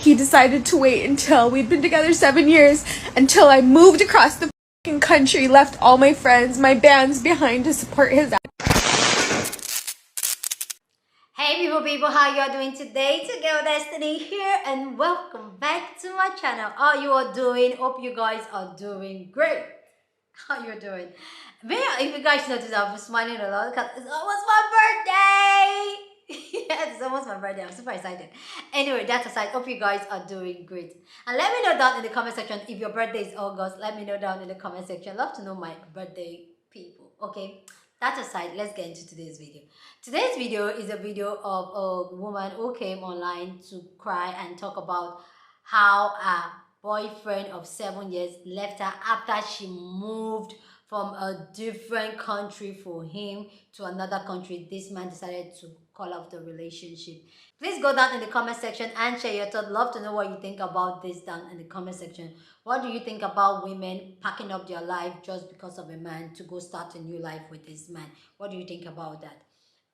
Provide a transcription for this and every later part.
He decided to wait until we'd been together 7 years, until I moved across the fucking country, left all my friends, my bands behind to support his. Hey people, how you are doing today? Together Destiny here, and welcome back to my channel. How you are doing? Hope you guys are doing great. How you doing? If you guys notice, I've been smiling a lot because it's almost my birthday. Yes, it's almost my birthday. I'm super excited. Anyway, that aside, hope you guys are doing great. And let me know down in the comment section if your birthday is August. Let me know down in the comment section. Love to know my birthday people. Okay. That aside, let's get into today's video. Today's video is a video of a woman who came online to cry and talk about how a boyfriend of 7 years left her after she moved from a different country for him to another country. This man decided to call off the relationship. Please go down in the comment section and share your thoughts. Love to know what you think about this down in the comment section. What do you think about women packing up their life just because of a man to go start a new life with this man? What do you think about that?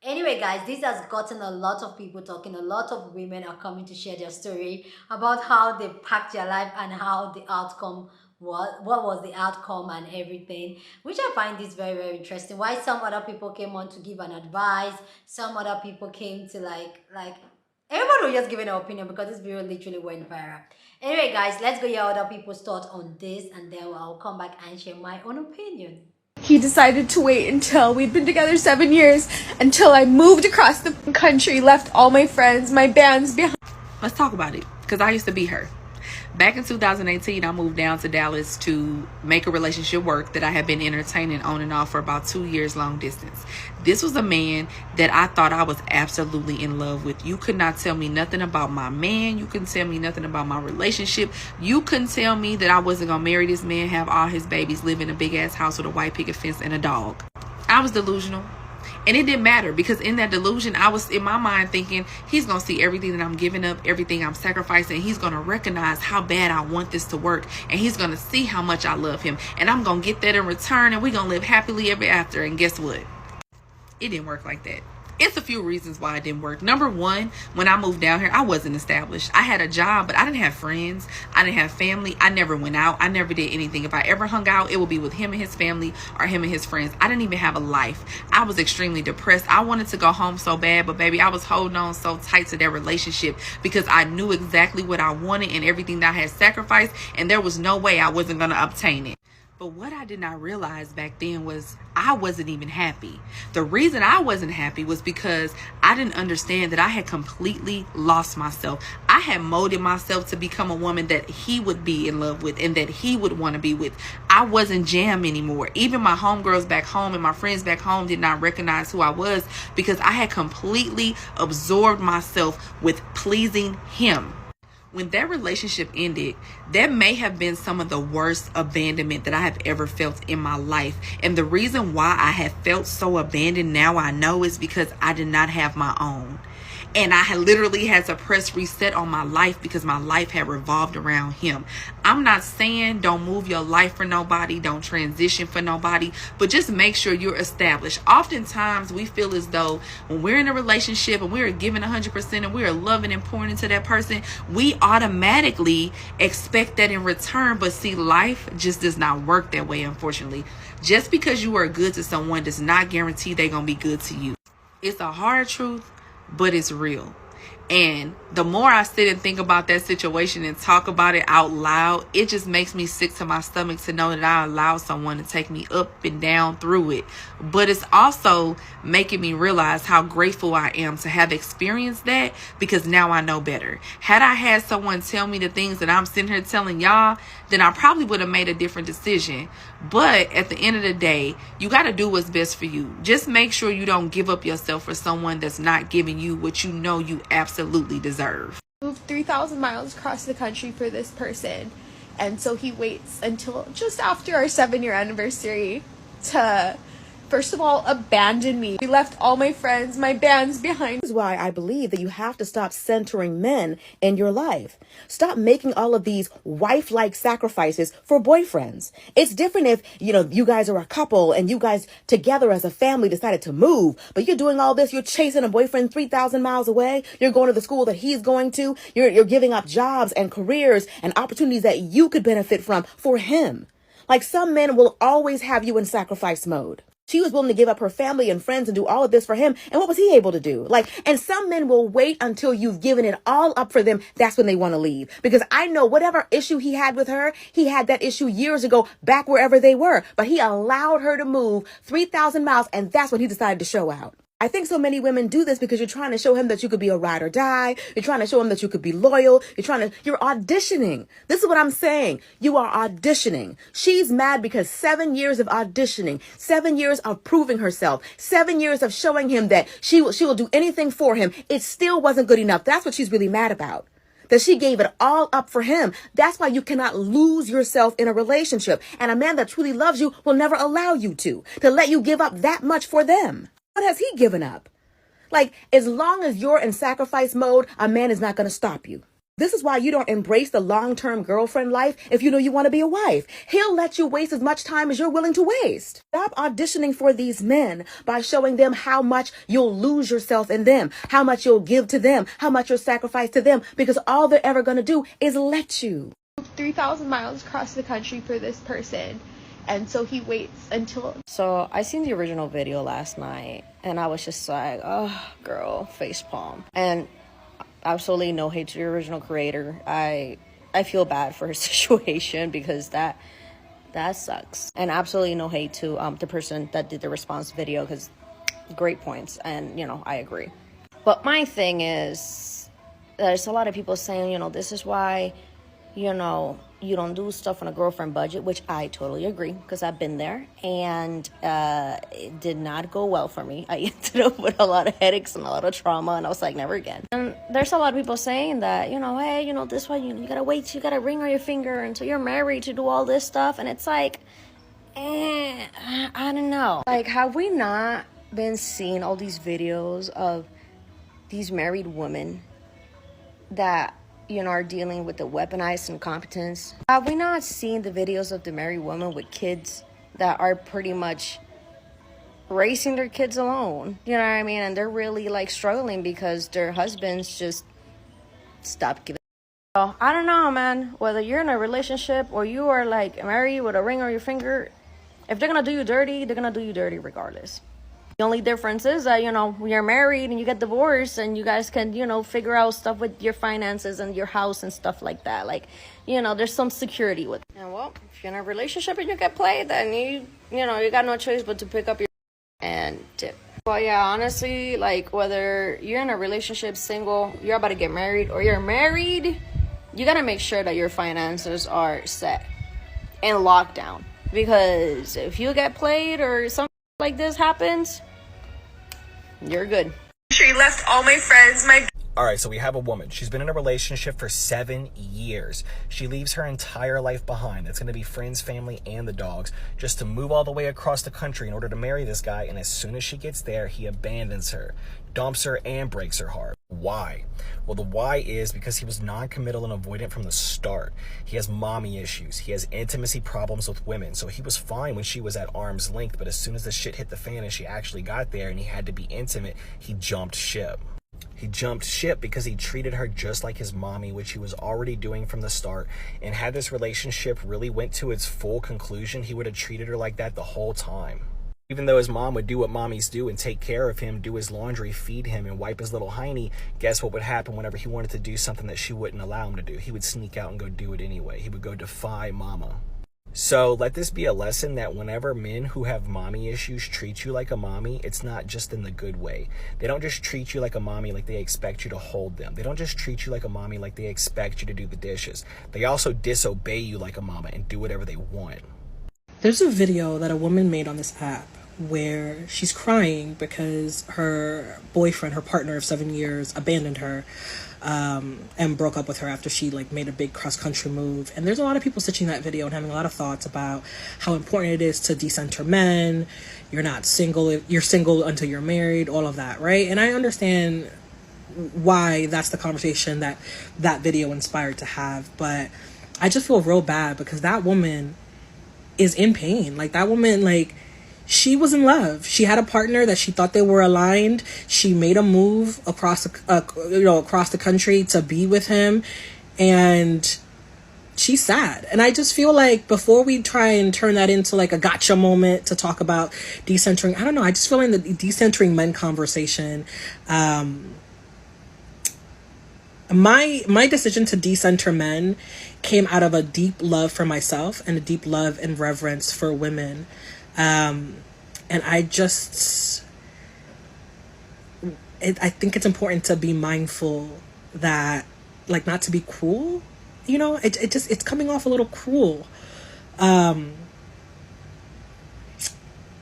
Anyway, guys, this has gotten a lot of people talking. A lot of women are coming to share their story about how they packed their life and how the outcome was, what was the outcome and everything, which I find this very, very interesting. Why some other people came on to give an advice, some other people came to like everybody was just giving an opinion because this video literally went viral. Anyway, guys, let's go hear other people's thoughts on this, and then I'll come back and share my own opinion. He decided to wait until we'd been together 7 years, until I moved across the country, left all my friends, my bands behind. Let's talk about it, because I used to be her. Back in 2018, I moved down to Dallas to make a relationship work that I had been entertaining on and off for about 2 years long distance. This was a man that I thought I was absolutely in love with. You could not tell me nothing about my man. You couldn't tell me nothing about my relationship. You couldn't tell me that I wasn't going to marry this man, have all his babies, live in a big ass house with a white picket fence and a dog. I was delusional. And it didn't matter, because in that delusion, I was in my mind thinking he's going to see everything that I'm giving up, everything I'm sacrificing. He's going to recognize how bad I want this to work. And he's going to see how much I love him. And I'm going to get that in return. And we're going to live happily ever after. And guess what? It didn't work like that. It's a few reasons why it didn't work. Number one, when I moved down here, I wasn't established. I had a job, but I didn't have friends. I didn't have family. I never went out. I never did anything. If I ever hung out, it would be with him and his family or him and his friends. I didn't even have a life. I was extremely depressed. I wanted to go home so bad, but baby, I was holding on so tight to that relationship because I knew exactly what I wanted and everything that I had sacrificed, and there was no way I wasn't going to obtain it. But what I did not realize back then was I wasn't even happy. The reason I wasn't happy was because I didn't understand that I had completely lost myself. I had molded myself to become a woman that he would be in love with and that he would want to be with. I wasn't Jam anymore. Even my homegirls back home and my friends back home did not recognize who I was because I had completely absorbed myself with pleasing him. When that relationship ended, that may have been some of the worst abandonment that I have ever felt in my life. And the reason why I have felt so abandoned now I know is because I did not have my own. And I had literally had to press reset on my life because my life had revolved around him. I'm not saying don't move your life for nobody, don't transition for nobody, but just make sure you're established. Oftentimes we feel as though when we're in a relationship and we're giving 100% and we're loving and pouring into that person, we automatically expect that in return. But see, life just does not work that way, unfortunately. Just because you are good to someone does not guarantee they're going to be good to you. It's a hard truth, but it's real. And the more I sit and think about that situation and talk about it out loud, it just makes me sick to my stomach to know that I allowed someone to take me up and down through it. But it's also making me realize how grateful I am to have experienced that, because now I know better. Had I had someone tell me the things that I'm sitting here telling y'all, then I probably would have made a different decision. But at the end of the day, you got to do what's best for you. Just make sure you don't give up yourself for someone that's not giving you what you know you absolutely deserve. Moved 3,000 miles across the country for this person, and so he waits until just after our 7-year anniversary to first of all, abandoned me. He left all my friends, my bands behind. This is why I believe that you have to stop centering men in your life. Stop making all of these wife-like sacrifices for boyfriends. It's different if, you guys are a couple and you guys together as a family decided to move, but you're doing all this. You're chasing a boyfriend 3,000 miles away. You're going to the school that he's going to. You're giving up jobs and careers and opportunities that you could benefit from for him. Like, some men will always have you in sacrifice mode. She was willing to give up her family and friends and do all of this for him. And what was he able to do? And some men will wait until you've given it all up for them. That's when they want to leave. Because I know whatever issue he had with her, he had that issue years ago back wherever they were. But he allowed her to move 3,000 miles, and that's when he decided to show out. I think so many women do this because you're trying to show him that you could be a ride or die. You're trying to show him that you could be loyal. You're auditioning. This is what I'm saying. You are auditioning. She's mad because 7 years of auditioning, 7 years of proving herself, 7 years of showing him that she will do anything for him. It still wasn't good enough. That's what she's really mad about. That she gave it all up for him. That's why you cannot lose yourself in a relationship. And a man that truly loves you will never allow you to let you give up that much for them. What has he given up? As long as you're in sacrifice mode, a man is not going to stop you. This is why you don't embrace the long-term girlfriend life if you know you want to be a wife. He'll let you waste as much time as you're willing to waste. Stop auditioning for these men by showing them how much you'll lose yourself in them, how much you'll give to them, how much you'll sacrifice to them, because all they're ever going to do is let you. 3,000 miles across the country for this person. And so he waits until... So I seen the original video last night and I was just like, oh, girl, facepalm. And absolutely no hate to the original creator. I feel bad for her situation because that sucks. And absolutely no hate to the person that did the response video, because great points. And, I agree. But my thing is, there's a lot of people saying, this is why, you don't do stuff on a girlfriend budget, which I totally agree, because I've been there, and it did not go well for me. I ended up with a lot of headaches and a lot of trauma, and I was like, never again. And there's a lot of people saying that, hey, this way, you gotta wait, you gotta ring on your finger until you're married to do all this stuff, and it's like, I don't know. Have we not been seeing all these videos of these married women that are dealing with the weaponized incompetence? Have we not seen the videos of the married women with kids that are pretty much raising their kids alone? You know what I mean? And they're really struggling because their husbands just stopped giving. So I don't know, man. Whether you're in a relationship or you are married with a ring on your finger, if they're gonna do you dirty, they're gonna do you dirty regardless. The only difference is that, when you're married and you get divorced and you guys can, figure out stuff with your finances and your house and stuff like that. There's some security with it. And well, if you're in a relationship and you get played, then you got no choice but to pick up your and tip. Well, yeah, honestly, whether you're in a relationship, single, you're about to get married, or you're married, you got to make sure that your finances are set and locked down. Because if you get played or something like this happens, you're good. She left all my friends, All right, so we have a woman. She's been in a relationship for 7 years. She leaves her entire life behind. That's going to be friends, family, and the dogs, just to move all the way across the country in order to marry this guy. And as soon as she gets there, he abandons her, dumps her, and breaks her heart. Why? Well, the why is because he was non-committal and avoidant from the start. He has mommy issues. He has intimacy problems with women. So he was fine when she was at arm's length, but as soon as the shit hit the fan and she actually got there and he had to be intimate, he jumped ship. He jumped ship because he treated her just like his mommy, which he was already doing from the start. And had this relationship really went to its full conclusion, he would have treated her like that the whole time. Even though his mom would do what mommies do and take care of him, do his laundry, feed him, and wipe his little hiney, guess what would happen whenever he wanted to do something that she wouldn't allow him to do? He would sneak out and go do it anyway. He would go defy mama. So let this be a lesson that whenever men who have mommy issues treat you like a mommy, it's not just in the good way. They don't just treat you like a mommy like they expect you to hold them. They don't just treat you like a mommy like they expect you to do the dishes. They also disobey you like a mama and do whatever they want. There's a video that a woman made on this app where she's crying because her boyfriend, her partner of 7 years, abandoned her. and broke up with her after she like made a big cross-country move. And there's a lot of people stitching that video and having a lot of thoughts about how important it is to decenter men. You're not single, you're single until you're married, all of that, right? And I understand why that's the conversation that that video inspired to have, but I just feel real bad because that woman is in pain. Like, that woman, like, she was in love. She had a partner that she thought they were aligned. She made a move across the country to be with him, and she's sad. And I just feel like before we try and turn that into like a gotcha moment to talk about decentering, I don't know, I just feel in the decentering men conversation, my decision to decenter men came out of a deep love for myself and a deep love and reverence for women. And I think it's important to be mindful that, like, not to be cruel, you know, it's coming off a little cruel.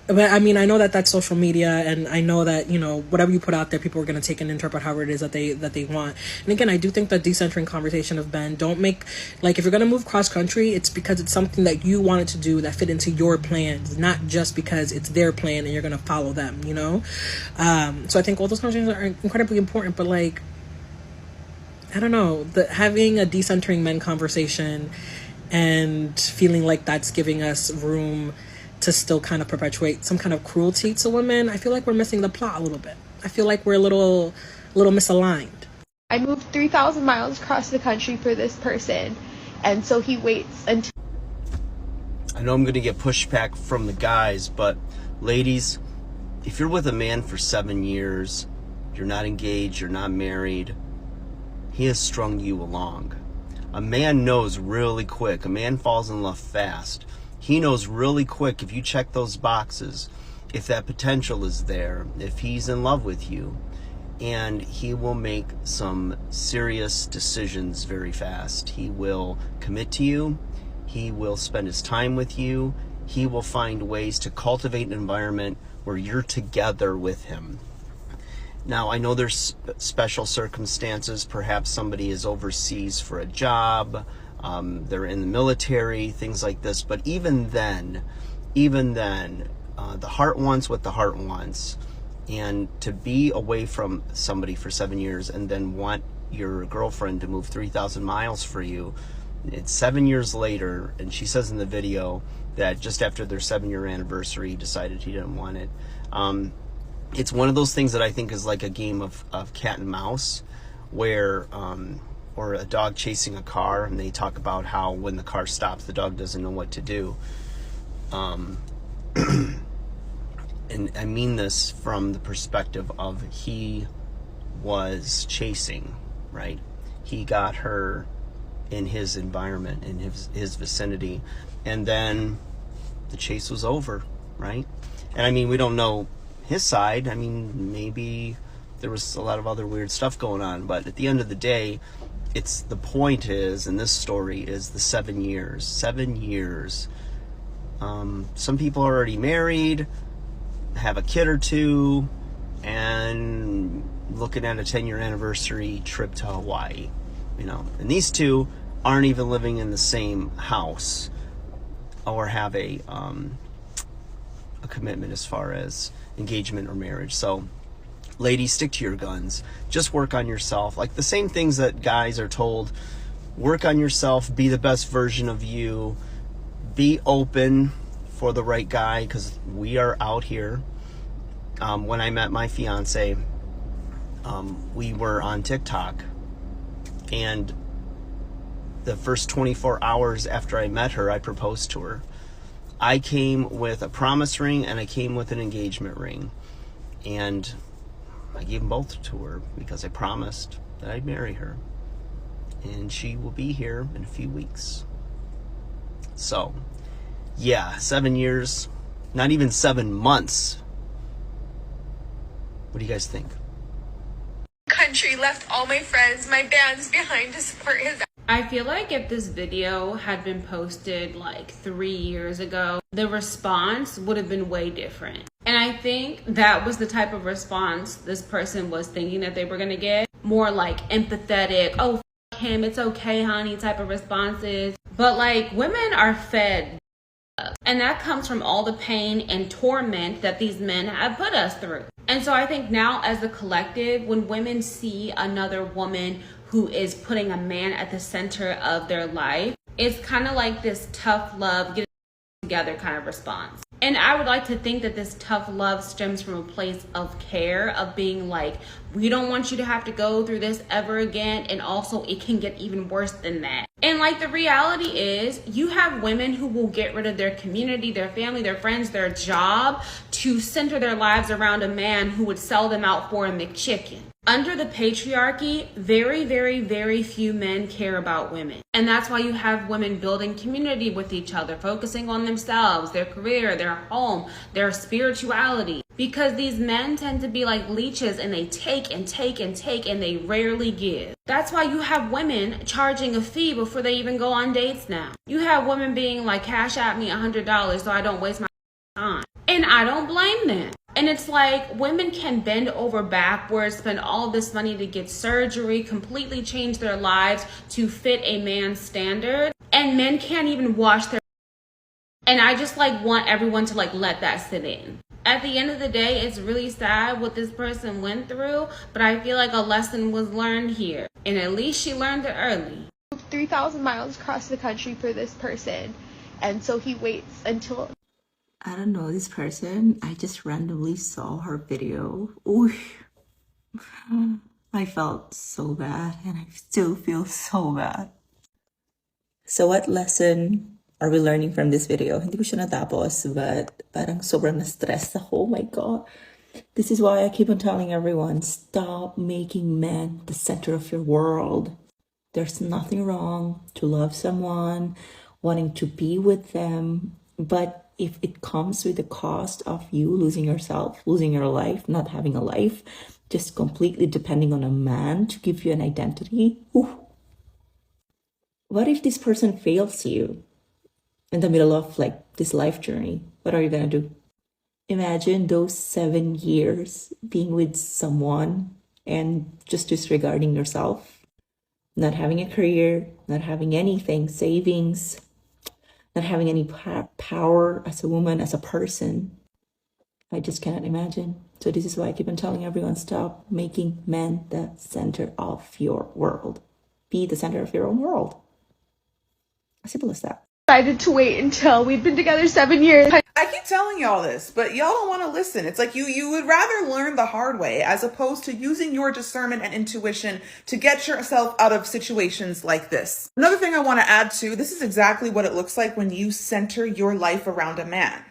But I mean, I know that that's social media, and I know that, you know, whatever you put out there, people are going to take and interpret however it is that they want. And again, I do think that decentering conversation of men, don't make, like, if you're going to move cross country, it's because it's something that you wanted to do that fit into your plans, not just because it's their plan and you're going to follow them, you know? So I think all those conversations are incredibly important, but, like, I don't know, having a decentering men conversation and feeling like that's giving us room to still kind of perpetuate some kind of cruelty to women, I feel like we're missing the plot a little bit. I feel like we're a little misaligned. I moved 3,000 miles across the country for this person, and so he waits until... I know I'm going to get pushback from the guys, but ladies, if you're with a man for 7 years, you're not engaged, you're not married, he has strung you along. A man knows really quick. A man falls in love fast. He knows really quick, if you check those boxes, if that potential is there, if he's in love with you, and he will make some serious decisions very fast. He will commit to you. He will spend his time with you. He will find ways to cultivate an environment where you're together with him. Now, I know there's special circumstances. Perhaps somebody is overseas for a job. They're in the military, things like this. But even then, the heart wants what the heart wants. And to be away from somebody for 7 years and then want your girlfriend to move 3,000 miles for you, it's 7 years later, and she says in the video that just after their 7-year anniversary, he decided he didn't want it. It's one of those things that I think is like a game of cat and mouse, where or a dog chasing a car, and they talk about how when the car stops, the dog doesn't know what to do. And I mean this from the perspective of he was chasing, right? He got her in his environment, in his vicinity, and then the chase was over, right? And I mean, we don't know his side. I mean, maybe there was a lot of other weird stuff going on, but at the end of the day, the point is, in this story, is the 7 years. 7 years. Some people are already married, have a kid or two, and looking at a 10-year anniversary trip to Hawaii, you know. And these two aren't even living in the same house or have a commitment as far as engagement or marriage. So, ladies, stick to your guns. Just work on yourself. Like the same things that guys are told, work on yourself, be the best version of you, be open for the right guy, because we are out here. When I met my fiance, we were on TikTok, and the first 24 hours after I met her, I proposed to her. I came with a promise ring and I came with an engagement ring, and I gave them both to her because I promised that I'd marry her, and she will be here in a few weeks. So, yeah, 7 years, not even 7 months. What do you guys think? Country, left all my friends, my bands behind to support his... I feel like if this video had been posted like 3 years ago, the response would have been way different. And I think that was the type of response this person was thinking that they were gonna get. more like empathetic, oh, f him, it's okay, honey, type of responses. But like, women are fed, and that comes from all the pain and torment that these men have put us through. And so I think now as a collective, when women see another woman who is putting a man at the center of their life, it's kind of like this tough love, get it together kind of response. And I would like to think that this tough love stems from a place of care, of being like, we don't want you to have to go through this ever again. And also it can get even worse than that. And like, the reality is, you have women who will get rid of their community, their family, their friends, their job to center their lives around a man who would sell them out for a McChicken. Under the patriarchy, very, very, very few men care about women. And that's why you have women building community with each other, focusing on themselves, their career, their home, their spirituality. Because these men tend to be like leeches, and they take and take and take, and they rarely give. That's why you have women charging a fee before they even go on dates now. You have women being like, cash at me $100 so I don't waste my time. And I don't blame them. And it's like, women can bend over backwards, spend all this money to get surgery, completely change their lives to fit a man's standard. And men can't even wash their... And I just like want everyone to like let that sit in. At the end of the day, it's really sad what this person went through, but I feel like a lesson was learned here. And at least she learned it early. 3,000 miles across the country for this person. And so he waits until... I don't know this person. I just randomly saw her video. Ooh, I felt so bad, and I still feel so bad. So what lesson are we learning from this video? Hindi ko siya natapos, but parang sobrang na-stress ako. Oh my God. This is why I keep on telling everyone, stop making men the center of your world. There's nothing wrong to love someone, wanting to be with them, but if it comes with the cost of you losing yourself, losing your life, not having a life, just completely depending on a man to give you an identity. Ooh. What if this person fails you in the middle of like this life journey? What are you gonna do? Imagine those 7 years being with someone and just disregarding yourself, not having a career, not having anything, savings, not having any power as a woman, as a person. I just cannot imagine. So this is why I keep on telling everyone, stop making men the center of your world. Be the center of your own world. As simple as that. Decided to wait until we'd been together 7 years. I keep telling y'all this, but y'all don't want to listen. It's like you would rather learn the hard way as opposed to using your discernment and intuition to get yourself out of situations like this. Another thing I want to add to, this is exactly what it looks like when you center your life around a man.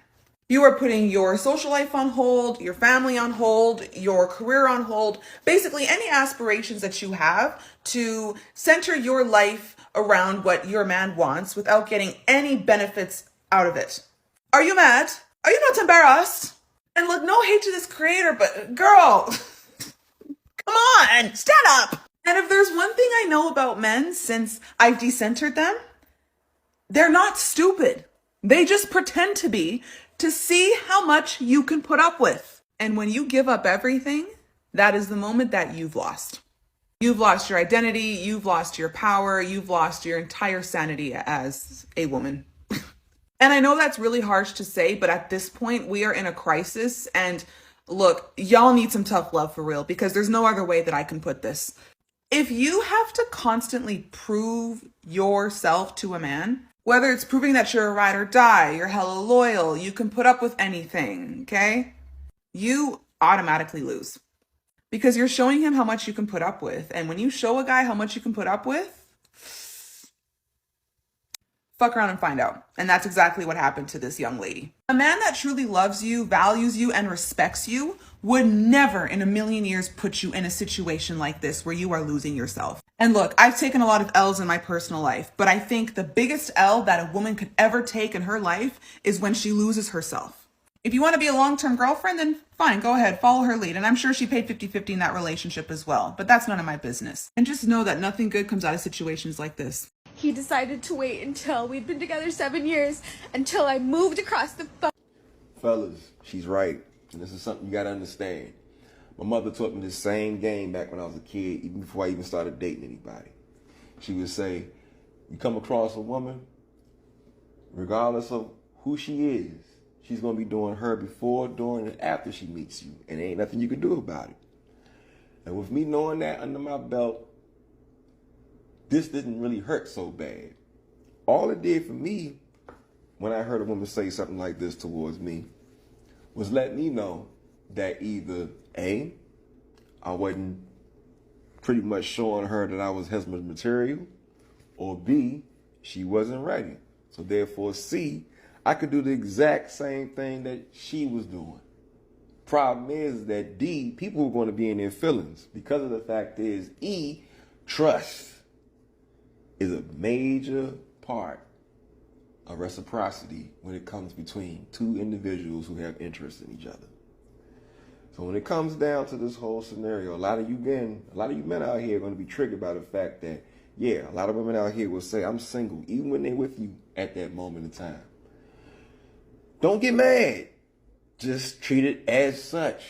You are putting your social life on hold, your family on hold, your career on hold, basically any aspirations that you have to center your life around what your man wants without getting any benefits out of it. Are you mad? Are you not embarrassed? And look, no hate to this creator, but girl, come on, stand up. And if there's one thing I know about men since I've decentered them, they're not stupid. They just pretend to be, to see how much you can put up with. And when you give up everything, that is the moment that you've lost. You've lost your identity, you've lost your power, you've lost your entire sanity as a woman. And I know that's really harsh to say, but at this point we are in a crisis. And look, y'all need some tough love for real, because there's no other way that I can put this. If you have to constantly prove yourself to a man, whether it's proving that you're a ride or die, you're hella loyal, you can put up with anything, okay? You automatically lose. Because you're showing him how much you can put up with. And when you show a guy how much you can put up with, fuck around and find out. And that's exactly what happened to this young lady. A man that truly loves you, values you, and respects you would never in a million years put you in a situation like this where you are losing yourself. And look, I've taken a lot of L's in my personal life, but I think the biggest L that a woman could ever take in her life is when she loses herself. If you want to be a long-term girlfriend, then fine, go ahead, follow her lead. And I'm sure she paid 50-50 in that relationship as well, but that's none of my business. And just know that nothing good comes out of situations like this. He decided to wait until we'd been together 7 years, until I moved across the... Fellas, she's right. And this is something you gotta understand. My mother taught me the same game back when I was a kid, even before I even started dating anybody. She would say, you come across a woman, regardless of who she is, she's going to be doing her before, during, and after she meets you. And there ain't nothing you can do about it. And with me knowing that under my belt, this didn't really hurt so bad. All it did for me, when I heard a woman say something like this towards me, was let me know that either A, I wasn't pretty much showing her that I was husband material, or B, she wasn't ready. So therefore, C, I could do the exact same thing that she was doing. Problem is that D, people are going to be in their feelings, because of the fact is E, trust is a major part of reciprocity when it comes between two individuals who have interest in each other. So when it comes down to this whole scenario, a lot of you men out here are going to be triggered by the fact that, yeah, a lot of women out here will say, I'm single, even when they're with you at that moment in time. Don't get mad. Just treat it as such.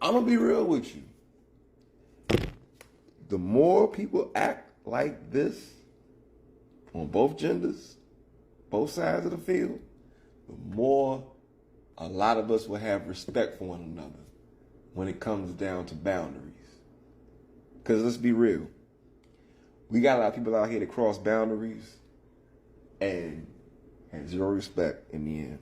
I'm going to be real with you. The more people act like this on both genders, both sides of the field, the more a lot of us will have respect for one another when it comes down to boundaries. Because let's be real. We got a lot of people out here that cross boundaries and have zero respect in the end.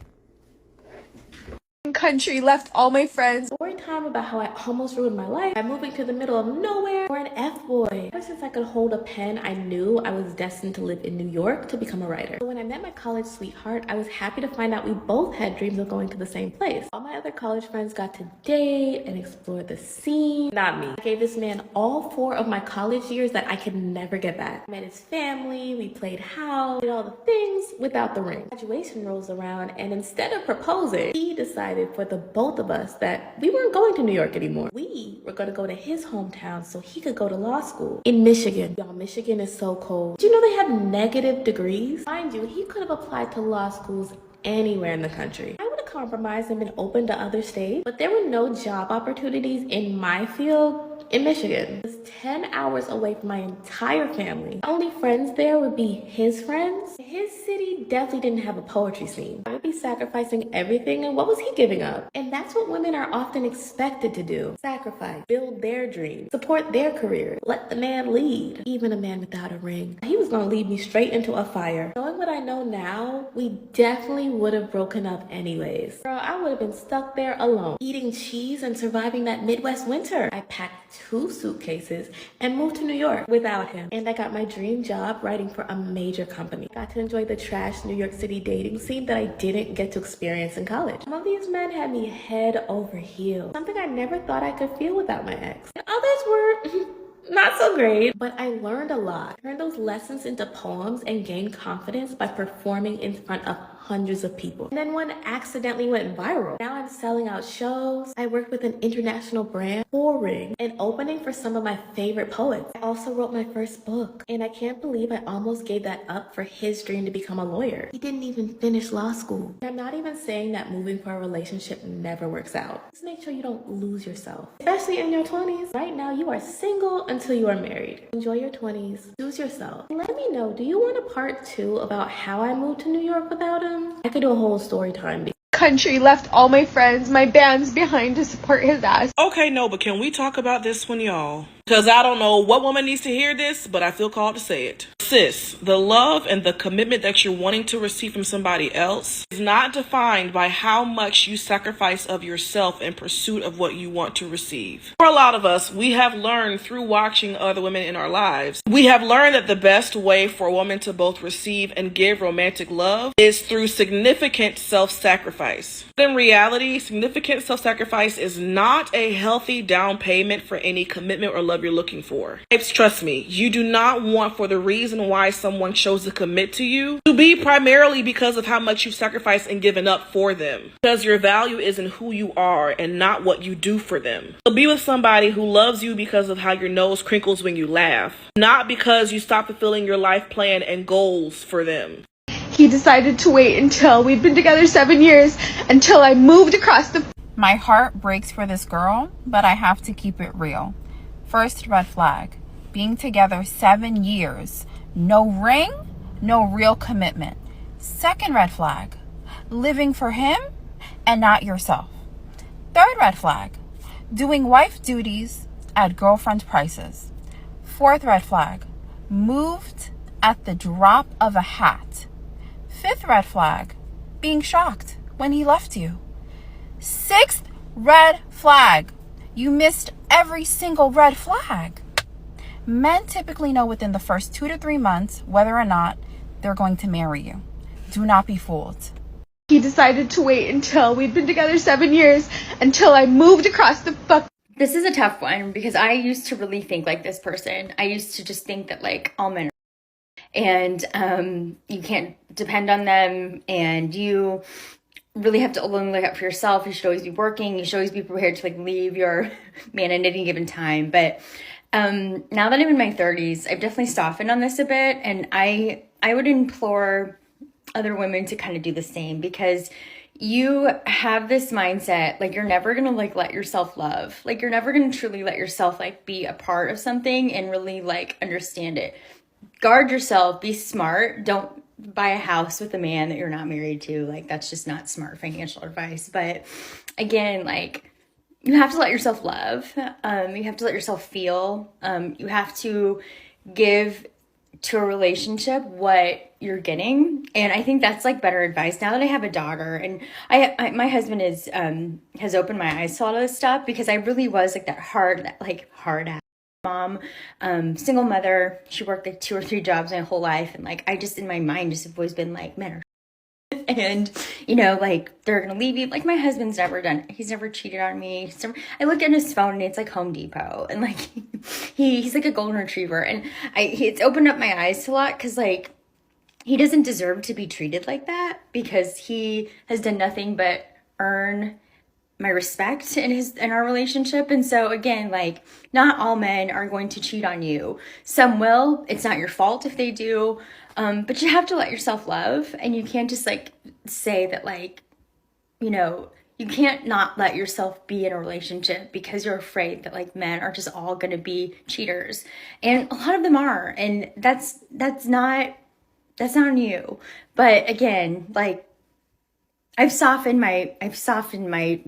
Country, left all my friends. Story time about how I almost ruined my life by moving to the middle of nowhere for an F-boy. Ever since I could hold a pen, I knew I was destined to live in New York to become a writer. So when I met my college sweetheart, I was happy to find out we both had dreams of going to the same place. All my other college friends got to date and explore the scene. Not me. I gave this man all 4 of my college years that I could never get back. I met his family, we played house, did all the things without the ring. Graduation rolls around, and instead of proposing, he decided for the both of us that we weren't going to New York anymore. We were going to go to his hometown so he could go to law school in Michigan. Y'all, Michigan is so cold. Do you know they have negative degrees? Mind you, he could have applied to law schools anywhere in the country. I would have compromised and been open to other states, but there were no job opportunities in my field in Michigan. It was 10 hours away from my entire family. The only friends there would be his friends. His city definitely didn't have a poetry scene. I would be sacrificing everything, and what was he giving up? And that's what women are often expected to do. Sacrifice, build their dreams, support their career, let the man lead. Even a man without a ring. He was gonna lead me straight into a fire. Knowing what I know now, we definitely would have broken up anyways. Girl, I would have been stuck there alone, eating cheese and surviving that Midwest winter. I packed 2 suitcases and moved to New York without him. And I got my dream job writing for a major company. Got to enjoy the trash New York City dating scene that I didn't get to experience in college. Some of these men had me head over heels, something I never thought I could feel without my ex. And others were not so great, but I learned a lot. Turned those lessons into poems and gained confidence by performing in front of hundreds of people. And then one accidentally went viral. Now I'm selling out shows. I worked with an international brand, touring, and opening for some of my favorite poets. I also wrote my first book, and I can't believe I almost gave that up for his dream to become a lawyer. He didn't even finish law school. I'm not even saying that moving for a relationship never works out. Just make sure you don't lose yourself, especially in your 20s. Right now, you are single until you are married. Enjoy your 20s. Choose yourself. Let me know, do you want a part 2 about how I moved to New York without him? I could do a whole story time. Country, left all my friends, my bands behind to support his ass. Okay, no, but can we talk about this one, y'all? Because I don't know what woman needs to hear this, but I feel called to say it. Sis, the love and the commitment that you're wanting to receive from somebody else is not defined by how much you sacrifice of yourself in pursuit of what you want to receive. For a lot of us, we have learned through watching other women in our lives, we have learned that the best way for a woman to both receive and give romantic love is through significant self-sacrifice. But in reality, significant self-sacrifice is not a healthy down payment for any commitment or love you're looking for. Babes, trust me, you do not want for the reason why someone chose to commit to you to be primarily because of how much you've sacrificed and given up for them. Because your value is in who you are and not what you do for them. So be with somebody who loves you because of how your nose crinkles when you laugh, not because you stop fulfilling your life plan and goals for them. He decided to wait until we'd been together 7 years, until I moved across the My heart breaks for this girl, but I have to keep it real. First red flag, being together 7 years. No ring, no real commitment. Second red flag, living for him and not yourself. Third red flag, doing wife duties at girlfriend prices. Fourth red flag, moved at the drop of a hat. Fifth red flag, being shocked when he left you. Sixth red flag, you missed every single red flag. Men typically know within the first 2 to 3 months whether or not they're going to marry you. Do not be fooled. He decided to wait until we'd been together 7 years until I moved across the fuck. This is a tough one because I used to really think like this person. I used to just think that like all men are, and you can't depend on them, and you really have to only look out for yourself. You should always be working. You should always be prepared to like leave your man at any given time. But now that I'm in my 30s, I've definitely softened on this a bit, and I would implore other women to kind of do the same, because you have this mindset like you're never gonna like let yourself love, like you're never gonna truly let yourself like be a part of something and really like understand it. Guard yourself, be smart, don't buy a house with a man that you're not married to. Like that's just not smart financial advice. But again, like you have to let yourself love, you have to let yourself feel, you have to give to a relationship what you're getting. And I think that's like better advice now that I have a daughter, and my husband is has opened my eyes to all of this stuff, because I really was like that hard ass mom, single mother. She worked like 2 or 3 jobs my whole life, and like I just in my mind just have always been like, men are and you know, like they're gonna leave you. Like my husband's he's never cheated on me. I look at his phone and it's like Home Depot, and like he's like a golden retriever, and it's opened up my eyes to a lot, because like he doesn't deserve to be treated like that, because he has done nothing but earn my respect in our relationship. And so again, like not all men are going to cheat on you. Some will. It's not your fault if they do. But you have to let yourself love, and you can't just like say that like, you know, you can't not let yourself be in a relationship because you're afraid that like men are just all going to be cheaters. And a lot of them are, and that's not on you. But again, like I've softened my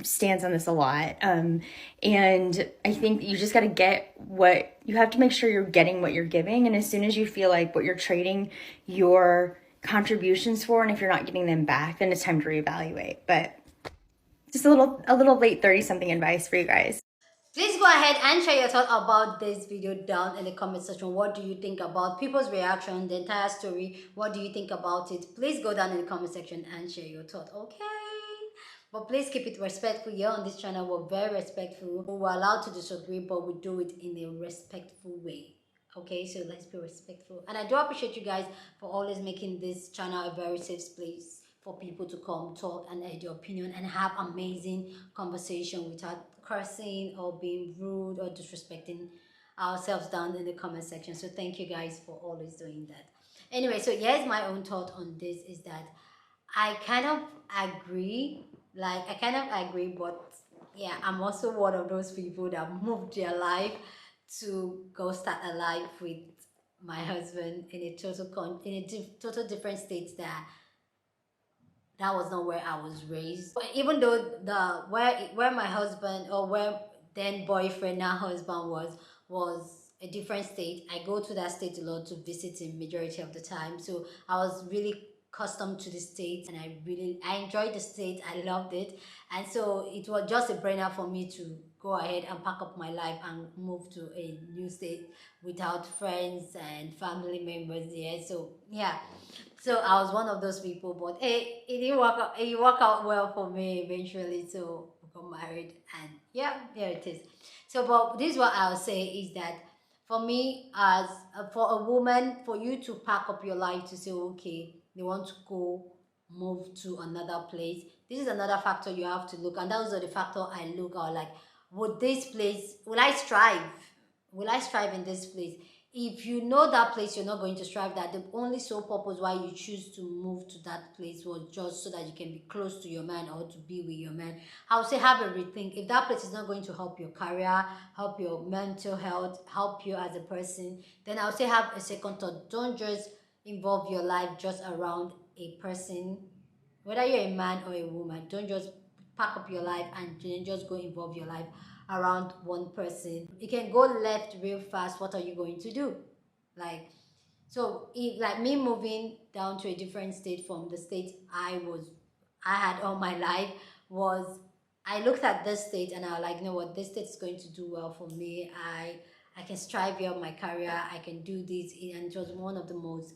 stance on this a lot. And I think you just got to get what you have to make sure you're getting what you're giving. And as soon as you feel like what you're trading your contributions for, and if you're not getting them back, then it's time to reevaluate. But just a little late 30 something advice for you guys. Please go ahead and share your thought about this video down in the comment section. What do you think about people's reaction, the entire story? What do you think about it? Please go down in the comment section and share your thought, okay? But please keep it respectful. Here on this channel, we're very respectful. We're allowed to disagree, but we do it in a respectful way. Okay, so let's be respectful. And I do appreciate you guys for always making this channel a very safe place for people to come talk and add your opinion and have amazing conversation without cursing or being rude or disrespecting ourselves down in the comment section. So thank you guys for always doing that. Anyway, so here's my own thought on this, is that I kind of agree, but yeah, I'm also one of those people that moved their life to go start a life with my husband in a total different state. That was not where I was raised. But even though where my husband, or where then boyfriend, now husband, was a different state, I go to that state a lot to visit him majority of the time. So I was really accustomed to the state, and I enjoyed the state. I loved it, and so it was just a brainer for me to go ahead and pack up my life and move to a new state without friends and family members there. So yeah, so I was one of those people, but it didn't work out. It worked out well for me eventually. So we got married, and yeah, here it is. So, but this is what I'll say, is that for me, as for a woman, for you to pack up your life to say, okay, they want to go move to another place, this is another factor you have to look. And those are the factor I look at, like, will I strive in this place? if you know that place you're not going to strive, that the only sole purpose why you choose to move to that place was just so that you can be close to your man or to be with your man, I would say have a rethink. If that place is not going to help your career, help your mental health, help you as a person, then I would say have a second thought. Don't just involve your life just around a person, whether you're a man or a woman. Don't just pack up your life and then just go involve your life around one person. It can go left real fast. What are you going to do? Like, so if like me moving down to a different state from the state I had all my life, was I looked at this state and I was like, you know what, this state is going to do well for me. I can strive here on my career, I can do this, and it was one of the most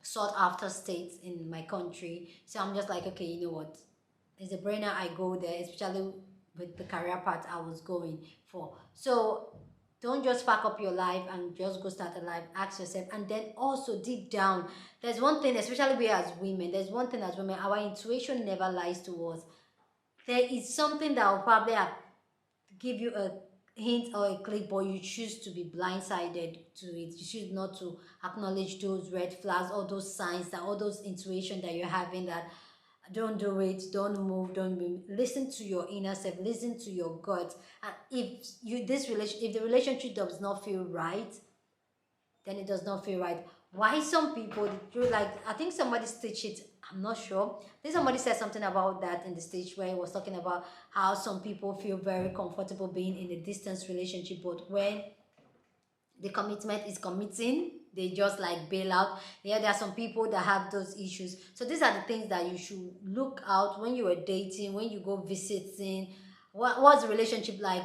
sought after states in my country. So I'm just like, okay, you know what, it's a brainer, I go there, especially with the career path I was going for. So don't just pack up your life and just go start a life. Ask yourself, and then also deep down, there's one thing, especially we as women, there's one thing as women, our intuition never lies to us. There is something that will probably give you a hint or a click, but you choose to be blindsided to it. You choose not to acknowledge those red flags, all those signs, that all those intuition that you're having, that don't do it, don't move, don't be. Listen to your inner self, listen to your gut. And if the relationship does not feel right, then it does not feel right. Why some people do, like, I think somebody stitched it, I'm not sure. I think somebody said something about that in the stage where he was talking about how some people feel very comfortable being in a distance relationship, but when the commitment is committing, they just like bail out. Yeah, there are some people that have those issues. So these are the things that you should look out when you are dating, when you go visiting. What's the relationship like?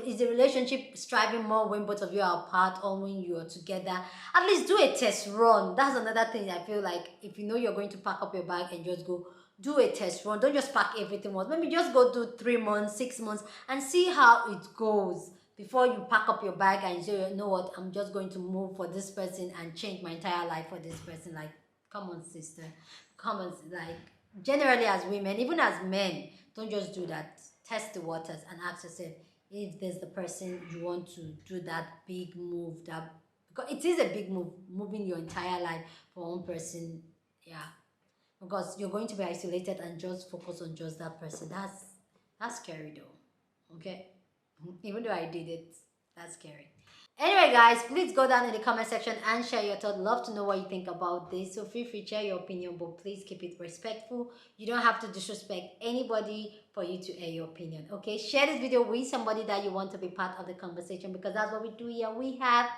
Is the relationship striving more when both of you are apart or when you are together? At least do a test run. That's another thing I feel like, if you know you're going to pack up your bag and just go, do a test run. Don't just pack everything once. Maybe just go do 3 months, 6 months and see how it goes before you pack up your bag and say, you know what, I'm just going to move for this person and change my entire life for this person. Like, come on, sister. Come on, like, generally as women, even as men, don't just do that. Test the waters and ask yourself if there's the person you want to do that big move, that, because it is a big move, moving your entire life for one person. Yeah, because you're going to be isolated and just focus on just that person. That's scary though. Okay, even though I did it, that's scary. Anyway, guys, please go down in the comment section and share your thoughts. Love to know what you think about this. So feel free to share your opinion, but please keep it respectful. You don't have to disrespect anybody for you to air your opinion. Okay, share this video with somebody that you want to be part of the conversation, because that's what we do here. We have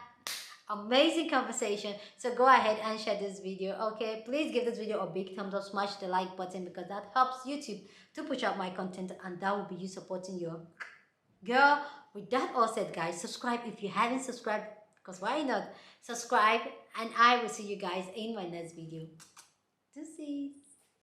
amazing conversation. So go ahead and share this video. Okay, please give this video a big thumbs up, smash the like button, because that helps YouTube to push out my content, and that will be you supporting your girl. With that all said, guys, subscribe if you haven't subscribed, because why not? Subscribe, and I will see you guys in my next video. Deuces.